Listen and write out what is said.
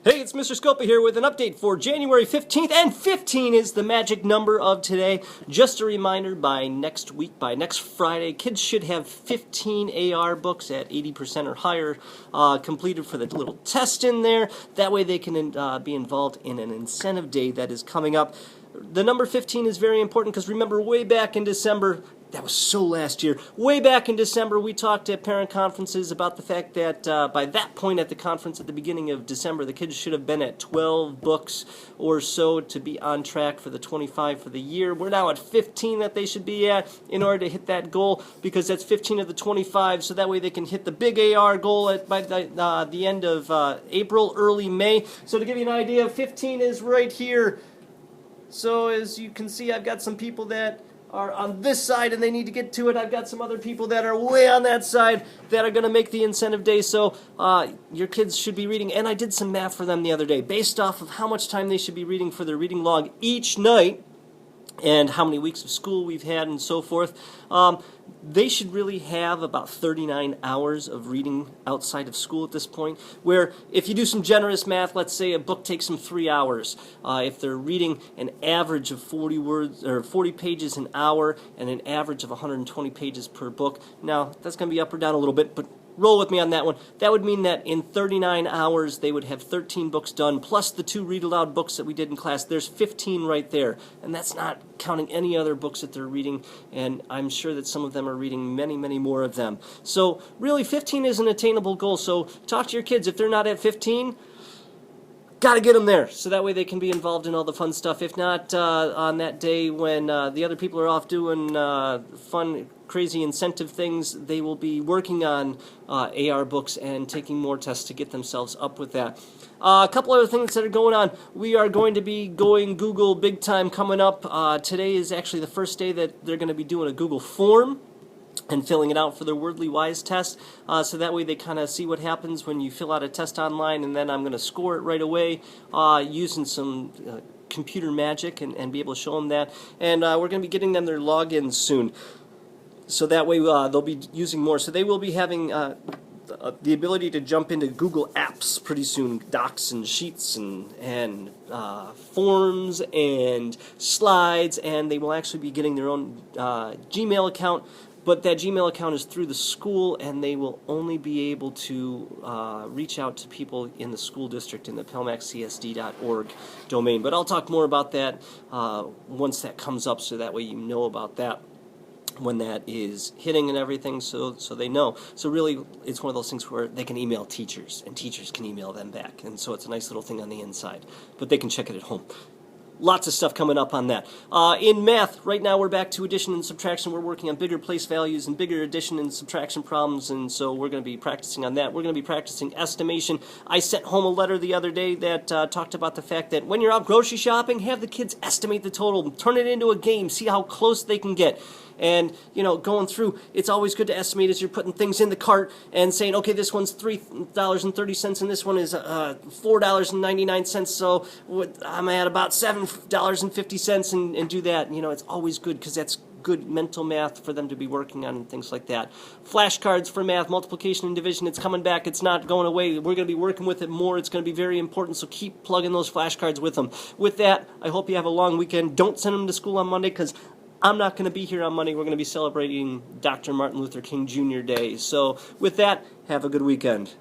Hey, it's Mr. Scoppa here with an update for January 15th, and 15 is the magic number of today. Just a reminder, by next week, by next Friday, kids should have 15 AR books at 80% or higher completed for the little test in there. That way they can be involved in an incentive day that is coming up. The number 15 is very important because remember, way back in December, that was so last year, way back in December, we talked at parent conferences about the fact that by that point at the conference at the beginning of December, the kids should have been at 12 books or so to be on track for the 25 for the year. We're now at 15 that they should be at in order to hit that goal, because that's 15 of the 25, so that way they can hit the big AR goal by the end of April, early May. So to give you an idea, 15 is right here. So as you can see, I've got some people that are on this side and they need to get to it. I've got some other people that are way on that side that are going to make the incentive day. So your kids should be reading, and I did some math for them the other day based off of how much time they should be reading for their reading log each night and how many weeks of school we've had and so forth. They should really have about 39 hours of reading outside of school at this point, where if you do some generous math, let's say a book takes them 3 hours. If they're reading an average of 40 words or 40 pages an hour and an average of 120 pages per book, now that's going to be up or down a little bit, but roll with me on that one. That would mean that in 39 hours they would have 13 books done, plus the 2 read-aloud books that we did in class. There's 15 right there, and that's not counting any other books that they're reading, and I'm sure that some of them are reading many, many more of them. So really, 15 is an attainable goal, so talk to your kids. If they're not at 15, got to get them there, so that way they can be involved in all the fun stuff. If not, on that day when the other people are off doing fun, crazy incentive things, they will be working on AR books and taking more tests to get themselves up with that. A couple other things that are going on. We are going to be going Google big time coming up. Today is actually the first day that they're going to be doing a Google form and filling it out for their Wordly Wise test, so that way they kind of see what happens when you fill out a test online, and then I'm going to score it right away using some computer magic and be able to show them that. And we're going to be getting them their logins soon, so that way they'll be using more. So they will be having the ability to jump into Google Apps pretty soon, Docs and Sheets and Forms and Slides, and they will actually be getting their own Gmail account. But that Gmail account is through the school, and they will only be able to reach out to people in the school district in the pelmaccsd.org domain. But I'll talk more about that once that comes up, so that way you know about that when that is hitting and everything, so they know. So really, it's one of those things where they can email teachers, and teachers can email them back. And so it's a nice little thing on the inside. But they can check it at home. Lots of stuff coming up on that. In math, right now we're back to addition and subtraction. We're working on bigger place values and bigger addition and subtraction problems, and so we're going to be practicing on that. We're going to be practicing estimation. I sent home a letter the other day that talked about the fact that when you're out grocery shopping, have the kids estimate the total, turn it into a game, see how close they can get. And, you know, going through, it's always good to estimate as you're putting things in the cart and saying, okay, this one's $3.30 and this one is $4.99, so I'm at about $7.50 and do that. You know, it's always good because that's good mental math for them to be working on and things like that. Flashcards for math, multiplication and division, it's coming back. It's not going away. We're going to be working with it more. It's going to be very important, so keep plugging those flashcards with them. With that, I hope you have a long weekend. Don't send them to school on Monday, because I'm not going to be here on Monday. We're going to be celebrating Dr. Martin Luther King Jr. Day. So with that, have a good weekend.